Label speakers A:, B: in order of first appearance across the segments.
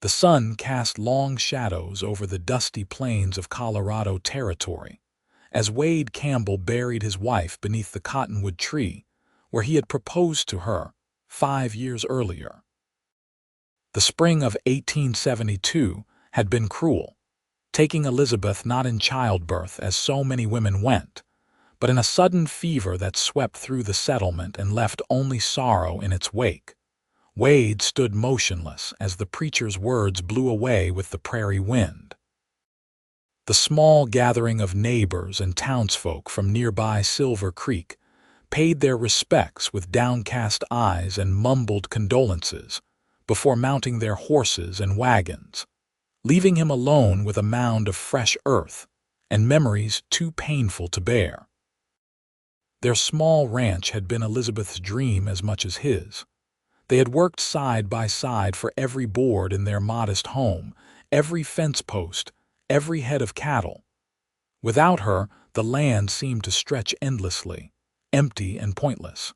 A: The sun cast long shadows over the dusty plains of Colorado Territory, as Wade Campbell buried his wife beneath the cottonwood tree where he had proposed to her 5 years earlier. The spring of 1872 had been cruel, taking Elizabeth not in childbirth as so many women went, but in a sudden fever that swept through the settlement and left only sorrow in its wake. Wade stood motionless as the preacher's words blew away with the prairie wind. The small gathering of neighbors and townsfolk from nearby Silver Creek paid their respects with downcast eyes and mumbled condolences before mounting their horses and wagons, leaving him alone with a mound of fresh earth and memories too painful to bear. Their small ranch had been Elizabeth's dream as much as his. They had worked side by side for every board in their modest home, every fence post, every head of cattle. Without her, the land seemed to stretch endlessly, empty and pointless.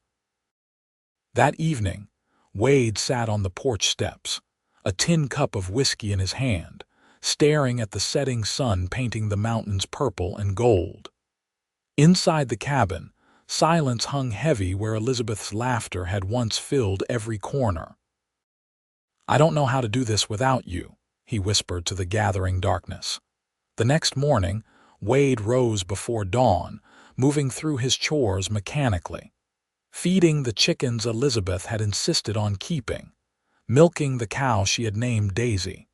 A: That evening, Wade sat on the porch steps, a tin cup of whiskey in his hand, staring at the setting sun painting the mountains purple and gold. Inside the cabin, silence hung heavy where Elizabeth's laughter had once filled every corner. "I don't know how to do this without you," he whispered to the gathering darkness. The next morning, Wade rose before dawn, moving through his chores mechanically. Feeding the chickens Elizabeth had insisted on keeping, milking the cow she had named Daisy,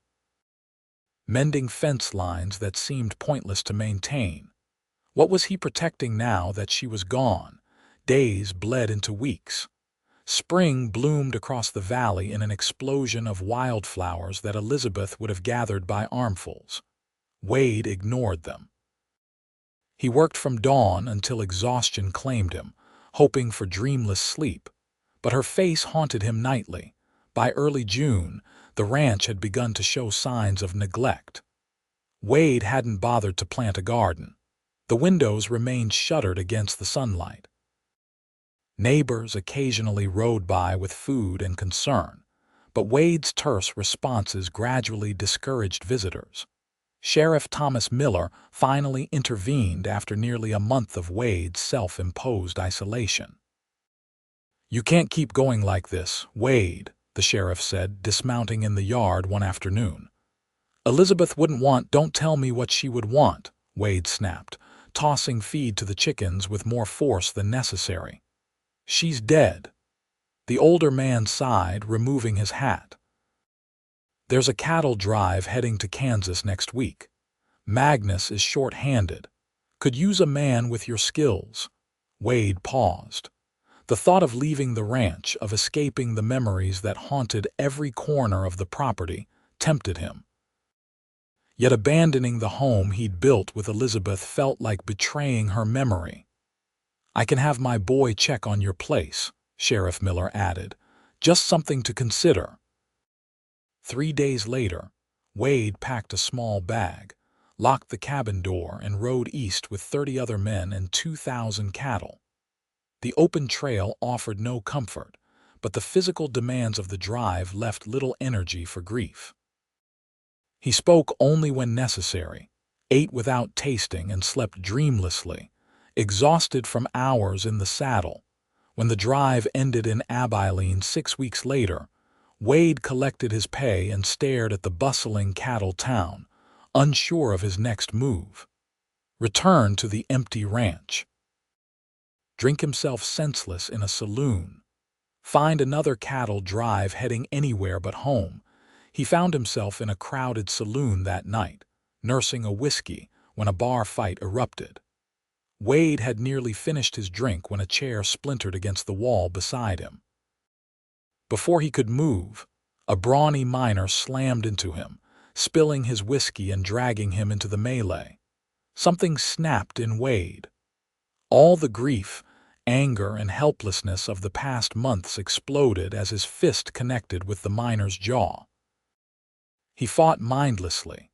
A: mending fence lines that seemed pointless to maintain. What was he protecting now that she was gone? Days bled into weeks. Spring bloomed across the valley in an explosion of wildflowers that Elizabeth would have gathered by armfuls. Wade ignored them. He worked from dawn until exhaustion claimed him, hoping for dreamless sleep, but her face haunted him nightly. By early June, the ranch had begun to show signs of neglect. Wade hadn't bothered to plant a garden. The windows remained shuttered against the sunlight. Neighbors occasionally rode by with food and concern, but Wade's terse responses gradually discouraged visitors. Sheriff Thomas Miller finally intervened after nearly a month of Wade's self-imposed isolation. "You can't keep going like this, Wade," the sheriff said, dismounting in the yard one afternoon. "Elizabeth wouldn't want—" "Don't tell me what she would want," Wade snapped, tossing feed to the chickens with more force than necessary. "She's dead." The older man sighed, removing his hat. "There's a cattle drive heading to Kansas next week. Magnus is short-handed. Could use a man with your skills." Wade paused. The thought of leaving the ranch, of escaping the memories that haunted every corner of the property, tempted him. Yet abandoning the home he'd built with Elizabeth felt like betraying her memory. "I can have my boy check on your place," Sheriff Miller added. "Just something to consider." 3 days later, Wade packed a small bag, locked the cabin door, and rode east with 30 other men and 2,000 cattle. The open trail offered no comfort, but the physical demands of the drive left little energy for grief. He spoke only when necessary, ate without tasting, and slept dreamlessly, exhausted from hours in the saddle. When the drive ended in Abilene 6 weeks later, Wade collected his pay and stared at the bustling cattle town, unsure of his next move. Return to the empty ranch. Drink himself senseless in a saloon. Find another cattle drive heading anywhere but home. He found himself in a crowded saloon that night, nursing a whiskey when a bar fight erupted. Wade had nearly finished his drink when a chair splintered against the wall beside him. Before he could move, a brawny miner slammed into him, spilling his whiskey and dragging him into the melee. Something snapped in Wade. All the grief, anger, and helplessness of the past months exploded as his fist connected with the miner's jaw. He fought mindlessly,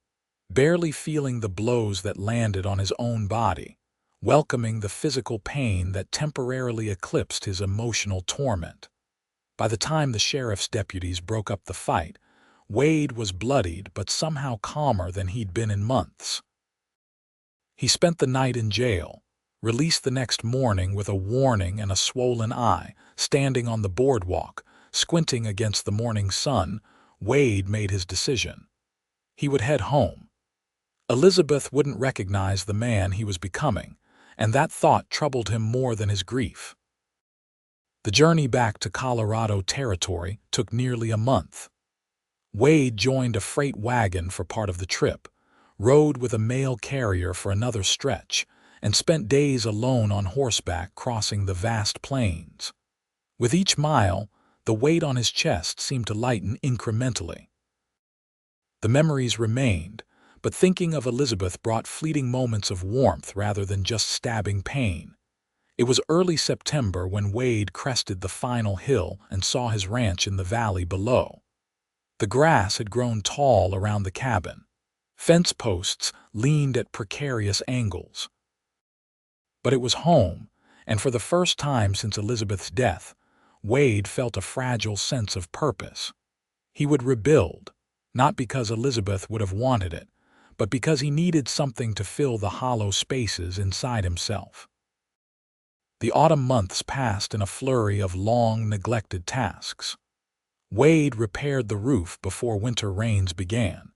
A: barely feeling the blows that landed on his own body, welcoming the physical pain that temporarily eclipsed his emotional torment. By the time the sheriff's deputies broke up the fight, Wade was bloodied but somehow calmer than he'd been in months. He spent the night in jail, released the next morning with a warning and a swollen eye, standing on the boardwalk, squinting against the morning sun. Wade made his decision. He would head home. Elizabeth wouldn't recognize the man he was becoming, and that thought troubled him more than his grief. The journey back to Colorado Territory took nearly a month. Wade joined a freight wagon for part of the trip, rode with a mail carrier for another stretch, and spent days alone on horseback crossing the vast plains. With each mile, the weight on his chest seemed to lighten incrementally. The memories remained, but thinking of Elizabeth brought fleeting moments of warmth rather than just stabbing pain. It was early September when Wade crested the final hill and saw his ranch in the valley below. The grass had grown tall around the cabin. Fence posts leaned at precarious angles. But it was home, and for the first time since Elizabeth's death, Wade felt a fragile sense of purpose. He would rebuild, not because Elizabeth would have wanted it, but because he needed something to fill the hollow spaces inside himself. The autumn months passed in a flurry of long, neglected tasks. Wade repaired the roof before winter rains began.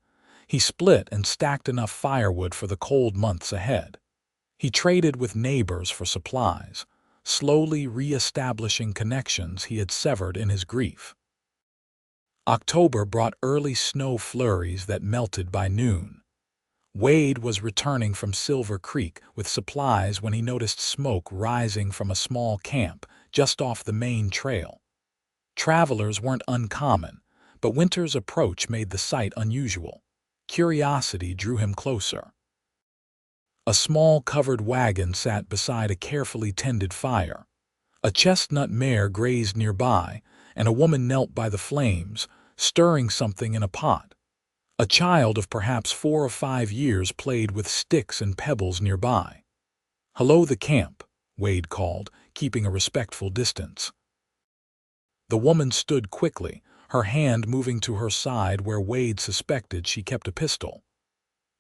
A: He split and stacked enough firewood for the cold months ahead. He traded with neighbors for supplies, slowly re-establishing connections he had severed in his grief. October brought early snow flurries that melted by noon. Wade was returning from Silver Creek with supplies when he noticed smoke rising from a small camp just off the main trail. Travelers weren't uncommon, but winter's approach made the sight unusual. Curiosity drew him closer. A small covered wagon sat beside a carefully tended fire. A chestnut mare grazed nearby, and a woman knelt by the flames, stirring something in a pot. A child of perhaps 4 or 5 years played with sticks and pebbles nearby. "Hello, the camp," Wade called, keeping a respectful distance. The woman stood quickly, her hand moving to her side where Wade suspected she kept a pistol.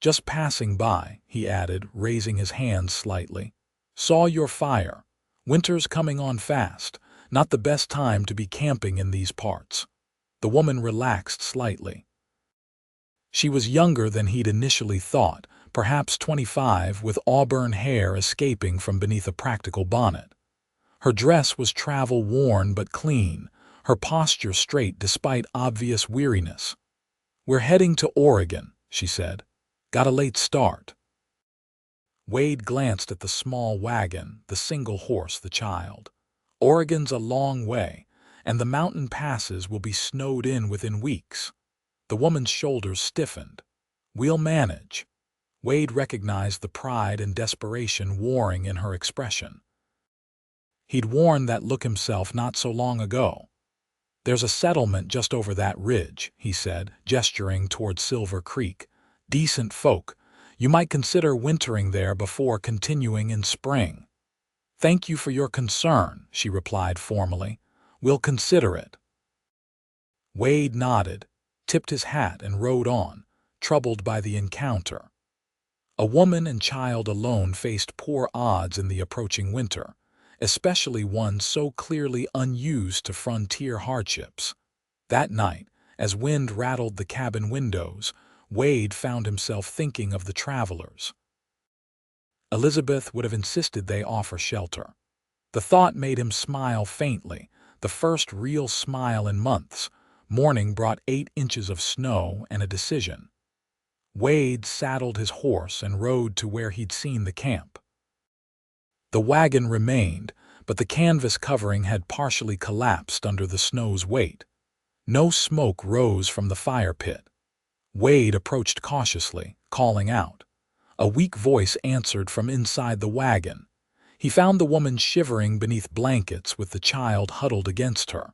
A: "Just passing by," he added, raising his hands slightly. "Saw your fire. Winter's coming on fast. Not the best time to be camping in these parts." The woman relaxed slightly. She was younger than he'd initially thought, perhaps 25, with auburn hair escaping from beneath a practical bonnet. Her dress was travel-worn but clean, her posture straight despite obvious weariness. "We're heading to Oregon," she said. "Got a late start." Wade glanced at the small wagon, the single horse, the child. "Oregon's a long way, and the mountain passes will be snowed in within weeks." The woman's shoulders stiffened. "We'll manage." Wade recognized the pride and desperation warring in her expression. He'd worn that look himself not so long ago. "There's a settlement just over that ridge," he said, gesturing toward Silver Creek. "Decent folk. You might consider wintering there before continuing in spring." "Thank you for your concern," she replied formally. "We'll consider it." Wade nodded, tipped his hat and rode on, troubled by the encounter. A woman and child alone faced poor odds in the approaching winter, especially one so clearly unused to frontier hardships. That night, as wind rattled the cabin windows, Wade found himself thinking of the travelers. Elizabeth would have insisted they offer shelter. The thought made him smile faintly, the first real smile in months. Morning brought 8 inches of snow and a decision. Wade saddled his horse and rode to where he'd seen the camp. The wagon remained, but the canvas covering had partially collapsed under the snow's weight. No smoke rose from the fire pit. Wade approached cautiously, calling out. A weak voice answered from inside the wagon. He found the woman shivering beneath blankets with the child huddled against her.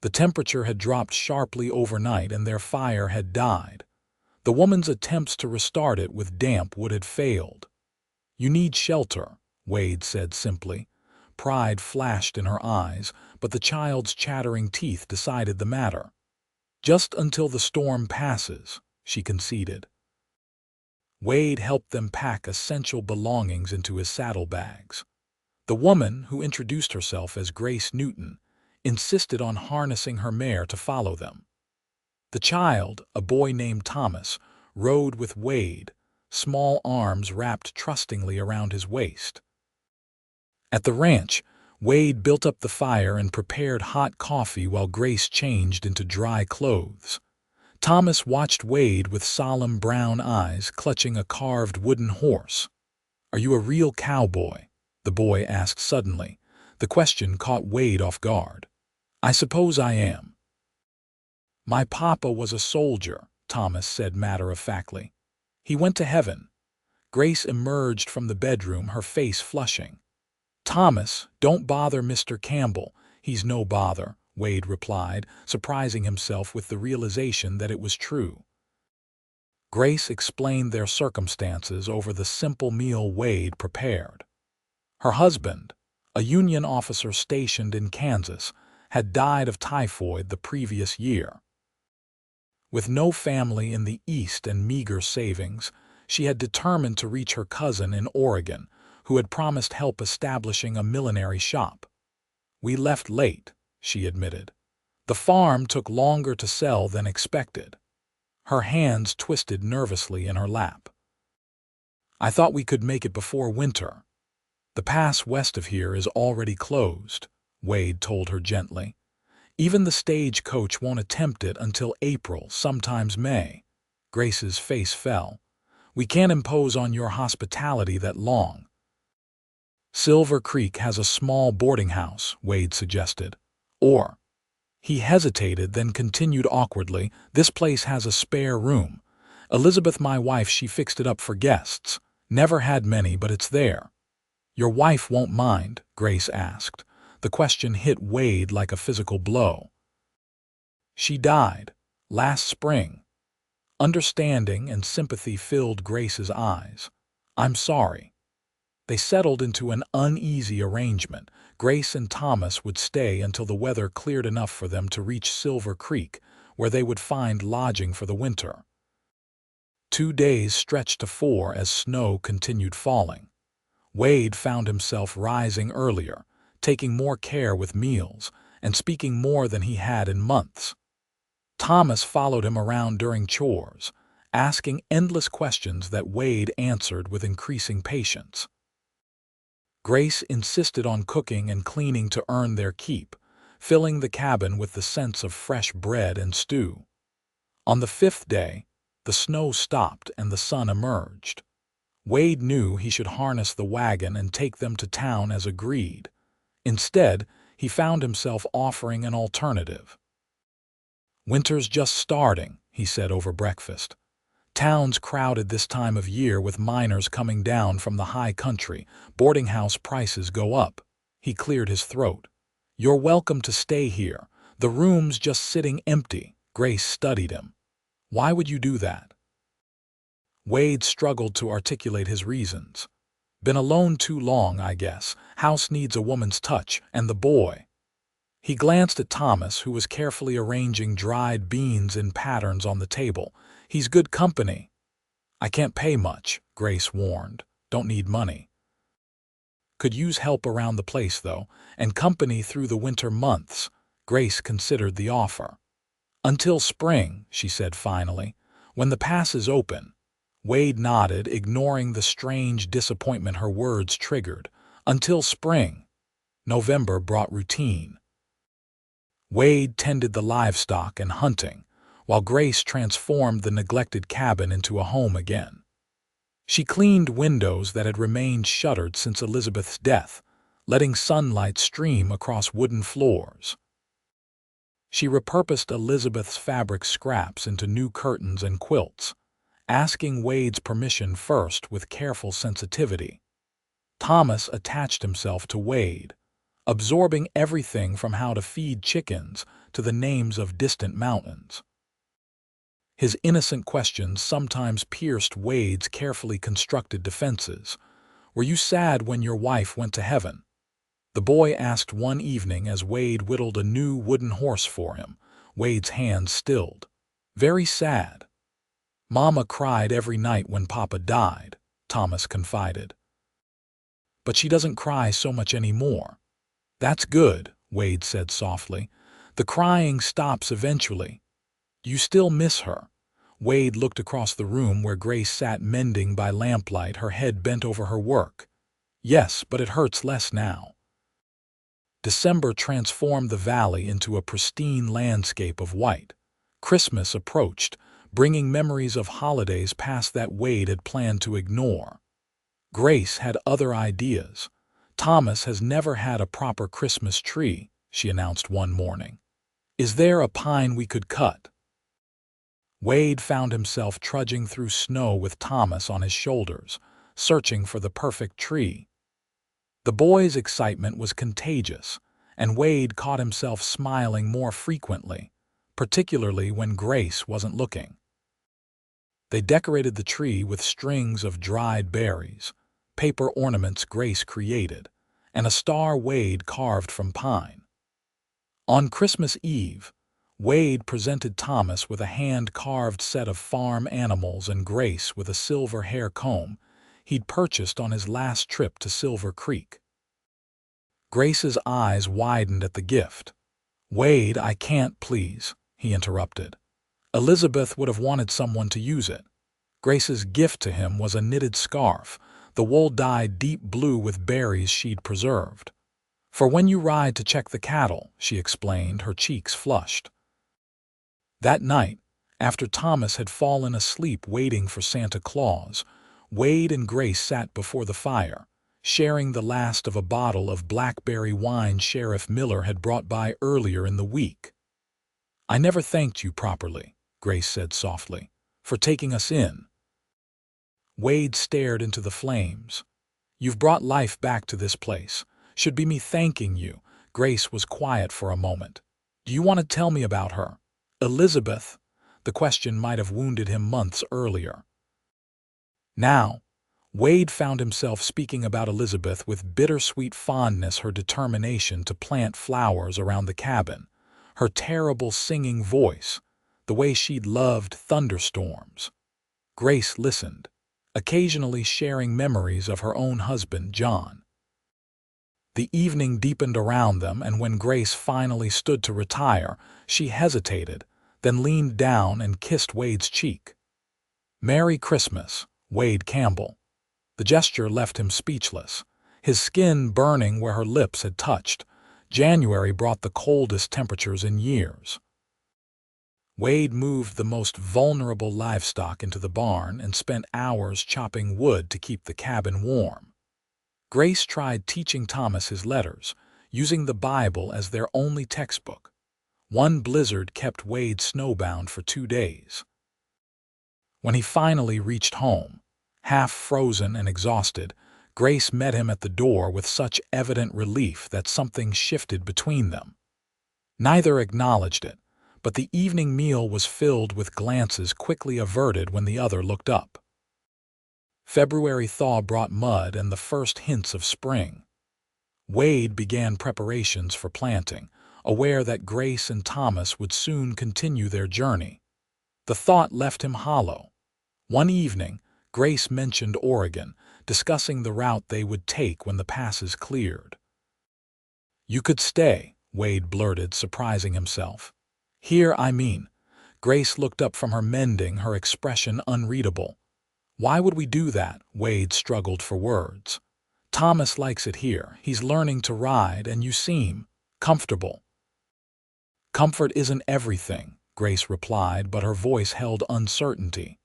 A: The temperature had dropped sharply overnight and their fire had died. The woman's attempts to restart it with damp wood had failed. "You need shelter," Wade said simply. Pride flashed in her eyes, but the child's chattering teeth decided the matter. Just until the storm passes, she conceded. Wade helped them pack essential belongings into his saddlebags. The woman, who introduced herself as Grace Newton, insisted on harnessing her mare to follow them. The child, a boy named Thomas, rode with Wade, small arms wrapped trustingly around his waist. At the ranch, Wade built up the fire and prepared hot coffee while Grace changed into dry clothes. Thomas watched Wade with solemn brown eyes, clutching a carved wooden horse. "Are you a real cowboy?" the boy asked suddenly. The question caught Wade off guard. "I suppose I am." "My papa was a soldier," Thomas said matter-of-factly. "He went to heaven." Grace emerged from the bedroom, her face flushing. "Thomas, don't bother Mr. Campbell. He's no bother," Wade replied, surprising himself with the realization that it was true. Grace explained their circumstances over the simple meal Wade prepared. Her husband, a Union officer stationed in Kansas, had died of typhoid the previous year. With no family in the East and meager savings, she had determined to reach her cousin in Oregon, who had promised help establishing a millinery shop. "We left late," she admitted. "The farm took longer to sell than expected." Her hands twisted nervously in her lap. "I thought we could make it before winter." "The pass west of here is already closed," Wade told her gently. "Even the stagecoach won't attempt it until April, sometimes May." Grace's face fell. "We can't impose on your hospitality that long." "Silver Creek has a small boarding house," Wade suggested. "Or—" He hesitated, then continued awkwardly, "This place has a spare room. Elizabeth, my wife, she fixed it up for guests. Never had many, but it's there." "Your wife won't mind?" Grace asked. The question hit Wade like a physical blow. "She died last spring." Understanding and sympathy filled Grace's eyes. "I'm sorry." They settled into an uneasy arrangement. Grace and Thomas would stay until the weather cleared enough for them to reach Silver Creek, where they would find lodging for the winter. 2 days stretched to 4 as snow continued falling. Wade found himself rising earlier, taking more care with meals, and speaking more than he had in months. Thomas followed him around during chores, asking endless questions that Wade answered with increasing patience. Grace insisted on cooking and cleaning to earn their keep, filling the cabin with the scents of fresh bread and stew. On the 5th day, the snow stopped and the sun emerged. Wade knew he should harness the wagon and take them to town as agreed. Instead, he found himself offering an alternative. "Winter's just starting," he said over breakfast. "Town's crowded this time of year with miners coming down from the high country. Boarding house prices go up." He cleared his throat. "You're welcome to stay here. The room's just sitting empty." Grace studied him. "Why would you do that?" Wade struggled to articulate his reasons. "Been alone too long, I guess. House needs a woman's touch, and the boy." He glanced at Thomas, who was carefully arranging dried beans in patterns on the table. "He's good company." "I can't pay much," Grace warned. "Don't need money." "Could use help around the place, though, and company through the winter months." Grace considered the offer. "Until spring," she said finally, "when the pass is open." Wade nodded, ignoring the strange disappointment her words triggered. Until spring. November brought routine. Wade tended the livestock and hunting, while Grace transformed the neglected cabin into a home again. She cleaned windows that had remained shuttered since Elizabeth's death, letting sunlight stream across wooden floors. She repurposed Elizabeth's fabric scraps into new curtains and quilts, asking Wade's permission first with careful sensitivity. Thomas attached himself to Wade, absorbing everything from how to feed chickens to the names of distant mountains. His innocent questions sometimes pierced Wade's carefully constructed defenses. "Were you sad when your wife went to heaven?" the boy asked one evening as Wade whittled a new wooden horse for him, Wade's hands stilled. Very sad. Mama cried every night when Papa died, Thomas confided. But she doesn't cry so much anymore. That's good, Wade said softly. The crying stops eventually. You still miss her. Wade looked across the room where Grace sat mending by lamplight, her head bent over her work. Yes, but it hurts less now. December transformed the valley into a pristine landscape of white. Christmas approached, bringing memories of holidays past that Wade had planned to ignore. Grace had other ideas. Thomas has never had a proper Christmas tree, she announced one morning. Is there a pine we could cut? Wade found himself trudging through snow with Thomas on his shoulders, searching for the perfect tree. The boy's excitement was contagious, and Wade caught himself smiling more frequently, particularly when Grace wasn't looking. They decorated the tree with strings of dried berries, paper ornaments Grace created, and a star Wade carved from pine. On Christmas Eve, Wade presented Thomas with a hand-carved set of farm animals and Grace with a silver hair comb he'd purchased on his last trip to Silver Creek. Grace's eyes widened at the gift. Wade, I can't, please, he interrupted. Elizabeth would have wanted someone to use it. Grace's gift to him was a knitted scarf, the wool dyed deep blue with berries she'd preserved. For when you ride to check the cattle, she explained, her cheeks flushed. That night, after Thomas had fallen asleep waiting for Santa Claus, Wade and Grace sat before the fire, sharing the last of a bottle of blackberry wine Sheriff Miller had brought by earlier in the week. I never thanked you properly, Grace said softly, for taking us in. Wade stared into the flames. You've brought life back to this place. Should be me thanking you. Grace was quiet for a moment. Do you want to tell me about her? Elizabeth? The question might have wounded him months earlier. Now, Wade found himself speaking about Elizabeth with bittersweet fondness, her determination to plant flowers around the cabin, her terrible singing voice, the way she'd loved thunderstorms. Grace listened, occasionally sharing memories of her own husband, John. The evening deepened around them, and when Grace finally stood to retire, she hesitated, then leaned down and kissed Wade's cheek. Merry Christmas, Wade Campbell. The gesture left him speechless, his skin burning where her lips had touched. January brought the coldest temperatures in years. Wade moved the most vulnerable livestock into the barn and spent hours chopping wood to keep the cabin warm. Grace tried teaching Thomas his letters, using the Bible as their only textbook. One blizzard kept Wade snowbound for 2 days. When he finally reached home, half frozen and exhausted, Grace met him at the door with such evident relief that something shifted between them. Neither acknowledged it, but the evening meal was filled with glances quickly averted when the other looked up. February thaw brought mud and the first hints of spring. Wade began preparations for planting, aware that Grace and Thomas would soon continue their journey. The thought left him hollow. One evening, Grace mentioned Oregon, discussing the route they would take when the passes cleared. You could stay, Wade blurted, surprising himself. Here, I mean. Grace looked up from her mending, her expression unreadable. Why would we do that? Wade struggled for words. Thomas likes it here. He's learning to ride, and you seem comfortable. Comfort isn't everything, Grace replied, but her voice held uncertainty.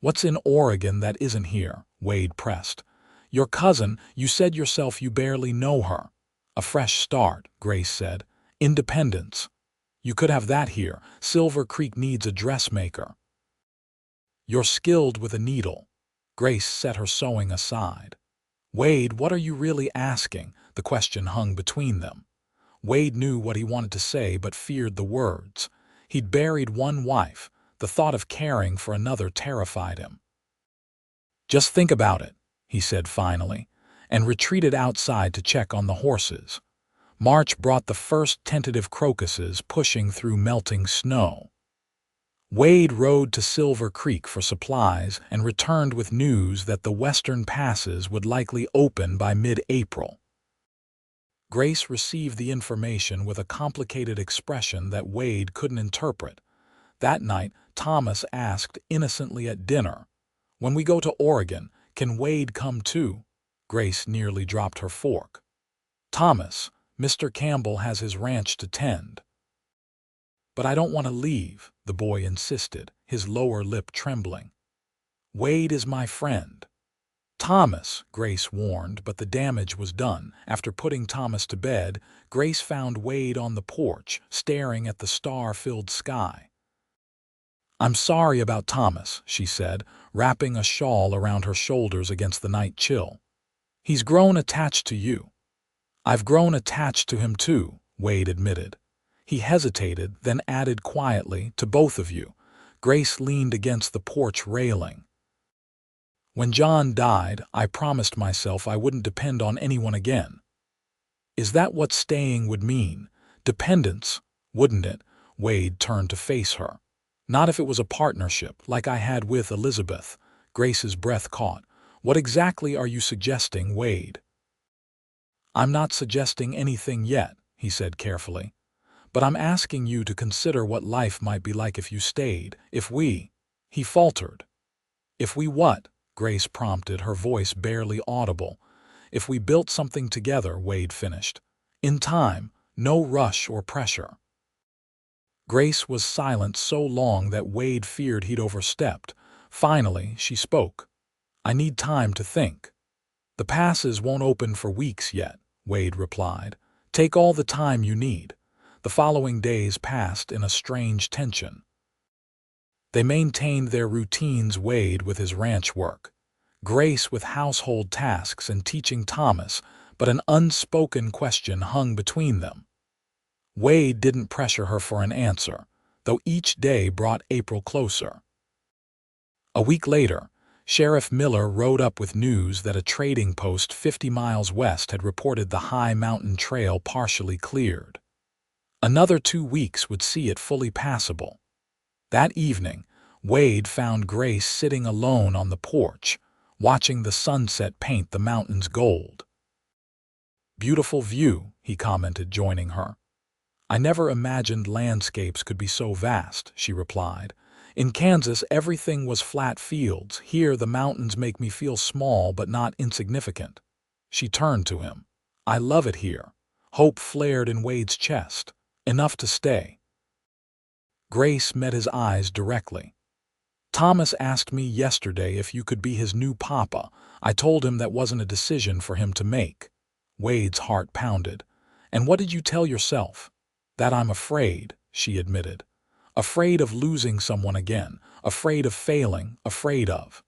A: What's in Oregon that isn't here? Wade pressed. Your cousin, you said yourself you barely know her. A fresh start, Grace said. Independence. You could have that here. Silver Creek needs a dressmaker. You're skilled with a needle. Grace set her sewing aside. Wade, what are you really asking? The question hung between them. Wade knew what he wanted to say but feared the words. He'd buried one wife. The thought of caring for another terrified him. Just think about it, he said finally, and retreated outside to check on the horses. March brought the first tentative crocuses pushing through melting snow. Wade rode to Silver Creek for supplies and returned with news that the western passes would likely open by mid-April. Grace received the information with a complicated expression that Wade couldn't interpret. That night, Thomas asked innocently at dinner, "When we go to Oregon, can Wade come too?" Grace nearly dropped her fork. "Thomas, Mr. Campbell has his ranch to tend." "But I don't want to leave," the boy insisted, his lower lip trembling. "Wade is my friend." "Thomas," Grace warned, but the damage was done. After putting Thomas to bed, Grace found Wade on the porch, staring at the star-filled sky. "I'm sorry about Thomas," she said, wrapping a shawl around her shoulders against the night chill. "He's grown attached to you." "I've grown attached to him too," Wade admitted. He hesitated, then added quietly, "to both of you." Grace leaned against the porch railing. "When John died, I promised myself I wouldn't depend on anyone again." "Is that what staying would mean? Dependence, wouldn't it?" Wade turned to face her. "Not if it was a partnership, like I had with Elizabeth." Grace's breath caught. "What exactly are you suggesting, Wade?" "I'm not suggesting anything yet," he said carefully. "But I'm asking you to consider what life might be like if you stayed, if we—" He faltered. "If we what?" Grace prompted, her voice barely audible. "If we built something together," Wade finished. "In time, no rush or pressure." Grace was silent so long that Wade feared he'd overstepped. Finally, she spoke. "I need time to think." "The passes won't open for weeks yet," Wade replied. "Take all the time you need." The following days passed in a strange tension. They maintained their routines, Wade with his ranch work, Grace with household tasks and teaching Thomas, but an unspoken question hung between them. Wade didn't pressure her for an answer, though each day brought April closer. A week later, Sheriff Miller rode up with news that a trading post 50 miles west had reported the high mountain trail partially cleared. Another 2 weeks would see it fully passable. That evening, Wade found Grace sitting alone on the porch, watching the sunset paint the mountains gold. "Beautiful view," he commented, joining her. "I never imagined landscapes could be so vast," she replied. "In Kansas, everything was flat fields. Here, the mountains make me feel small but not insignificant." She turned to him. "I love it here." Hope flared in Wade's chest. "Enough to stay." Grace met his eyes directly. "Thomas asked me yesterday if you could be his new papa. I told him that wasn't a decision for him to make." Wade's heart pounded. "And what did you tell yourself?" "That I'm afraid," she admitted. "Afraid of losing someone again. Afraid of failing. Afraid of—"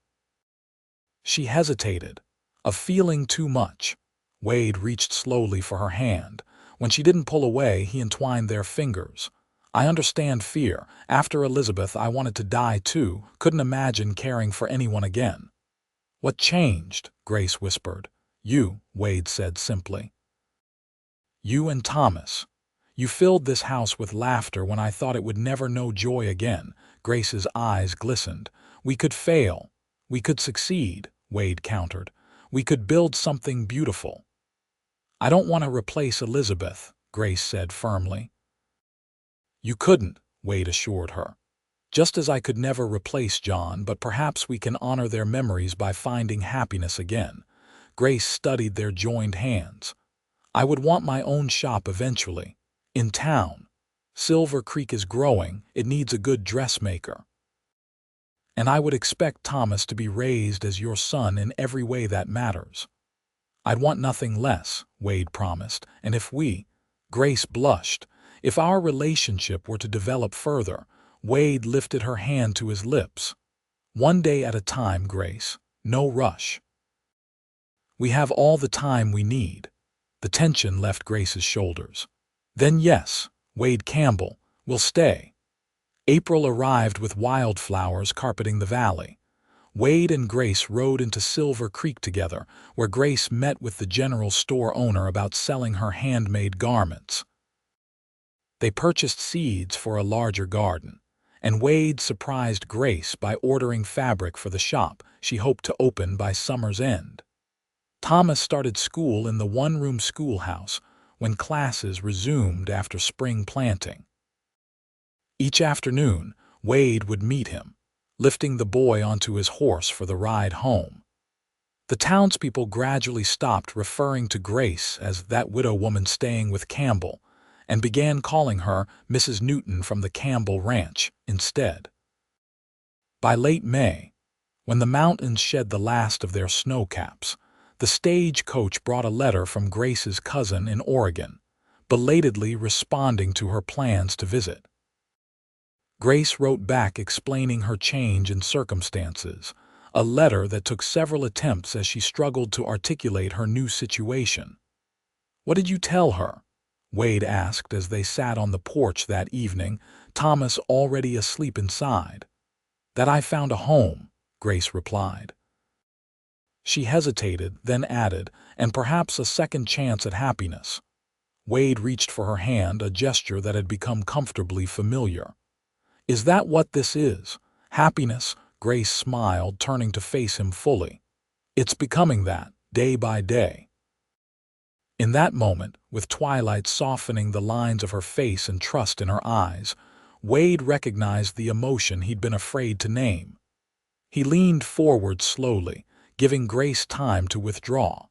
A: She hesitated. "Of feeling too much." Wade reached slowly for her hand. When she didn't pull away, he entwined their fingers. "I understand fear. After Elizabeth, I wanted to die too. Couldn't imagine caring for anyone again." "What changed?" Grace whispered. "You," Wade said simply. "You and Thomas. You filled this house with laughter when I thought it would never know joy again." Grace's eyes glistened. "We could fail. We could succeed," Wade countered. "We could build something beautiful." "I don't want to replace Elizabeth," Grace said firmly. "You couldn't," Wade assured her. "Just as I could never replace John, but perhaps we can honor their memories by finding happiness again." Grace studied their joined hands. "I would want my own shop eventually. In town. Silver Creek is growing. It needs a good dressmaker. And I would expect Thomas to be raised as your son in every way that matters." "I'd want nothing less," Wade promised. "And if we—" Grace blushed. "If our relationship were to develop further," Wade lifted her hand to his lips. "One day at a time, Grace. No rush." "We have all the time we need." The tension left Grace's shoulders. "Then yes, Wade Campbell, we'll stay." April arrived with wildflowers carpeting the valley. Wade and Grace rode into Silver Creek together, where Grace met with the general store owner about selling her handmade garments. They purchased seeds for a larger garden, and Wade surprised Grace by ordering fabric for the shop she hoped to open by summer's end. Thomas started school in the one-room schoolhouse when classes resumed after spring planting. Each afternoon, Wade would meet him, lifting the boy onto his horse for the ride home. The townspeople gradually stopped referring to Grace as that widow woman staying with Campbell and began calling her Mrs. Newton from the Campbell Ranch instead. By late May, when the mountains shed the last of their snow caps, the stagecoach brought a letter from Grace's cousin in Oregon, belatedly responding to her plans to visit. Grace wrote back explaining her change in circumstances, a letter that took several attempts as she struggled to articulate her new situation. "What did you tell her?" Wade asked as they sat on the porch that evening, Thomas already asleep inside. "That I found a home," Grace replied. She hesitated, then added, "and perhaps a second chance at happiness." Wade reached for her hand, a gesture that had become comfortably familiar. "Is that what this is? Happiness?" Grace smiled, turning to face him fully. "It's becoming that, day by day." In that moment, with twilight softening the lines of her face and trust in her eyes, Wade recognized the emotion he'd been afraid to name. He leaned forward slowly, giving Grace time to withdraw.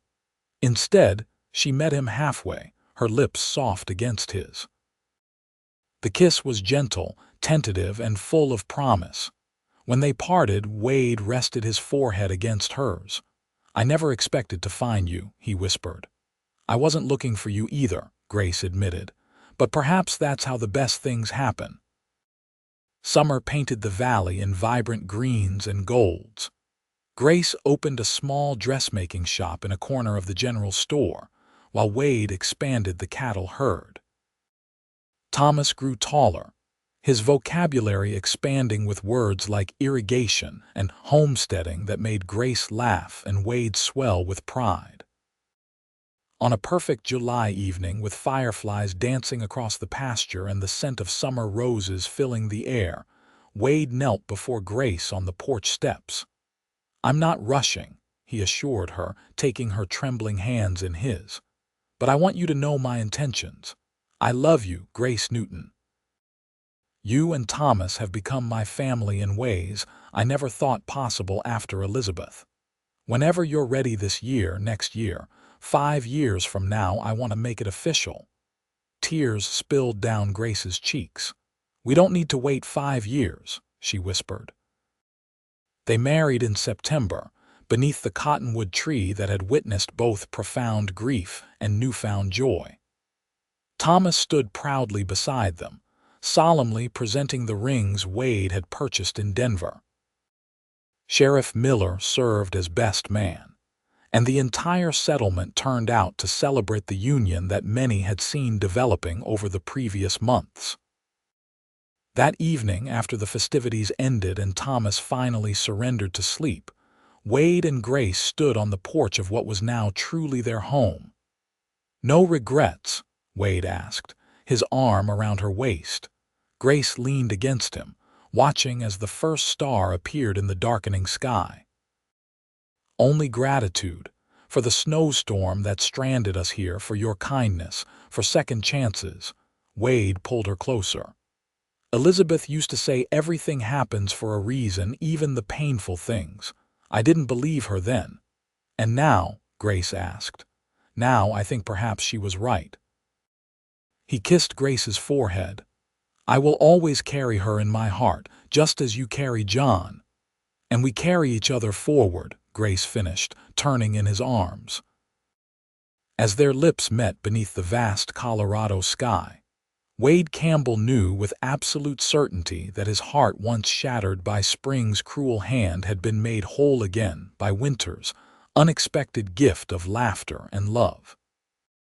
A: Instead, she met him halfway, her lips soft against his. The kiss was gentle, tentative, and full of promise. When they parted, Wade rested his forehead against hers. "I never expected to find you," he whispered. "I wasn't looking for you either," Grace admitted, "but perhaps that's how the best things happen." Summer painted the valley in vibrant greens and golds. Grace opened a small dressmaking shop in a corner of the general store, while Wade expanded the cattle herd. Thomas grew taller, his vocabulary expanding with words like irrigation and homesteading that made Grace laugh and Wade swell with pride. On a perfect July evening, with fireflies dancing across the pasture and the scent of summer roses filling the air, Wade knelt before Grace on the porch steps. "I'm not rushing," he assured her, taking her trembling hands in his. "But I want you to know my intentions. I love you, Grace Newton. You and Thomas have become my family in ways I never thought possible after Elizabeth. Whenever you're ready this year, next year, 5 years from now, I want to make it official." Tears spilled down Grace's cheeks. "We don't need to wait 5 years," she whispered. They married in September, beneath the cottonwood tree that had witnessed both profound grief and newfound joy. Thomas stood proudly beside them, solemnly presenting the rings Wade had purchased in Denver. Sheriff Miller served as best man, and the entire settlement turned out to celebrate the union that many had seen developing over the previous months. That evening, after the festivities ended and Thomas finally surrendered to sleep, Wade and Grace stood on the porch of what was now truly their home. "No regrets?" Wade asked, his arm around her waist. Grace leaned against him, watching as the first star appeared in the darkening sky. "Only gratitude, for the snowstorm that stranded us here, for your kindness, for second chances." Wade pulled her closer. "Elizabeth used to say everything happens for a reason, even the painful things. I didn't believe her then. And now?" Grace asked. "Now I think perhaps she was right." He kissed Grace's forehead. "I will always carry her in my heart, just as you carry John. And we carry each other forward," Grace finished, turning in his arms. As their lips met beneath the vast Colorado sky, Wade Campbell knew with absolute certainty that his heart, once shattered by spring's cruel hand, had been made whole again by winter's unexpected gift of laughter and love.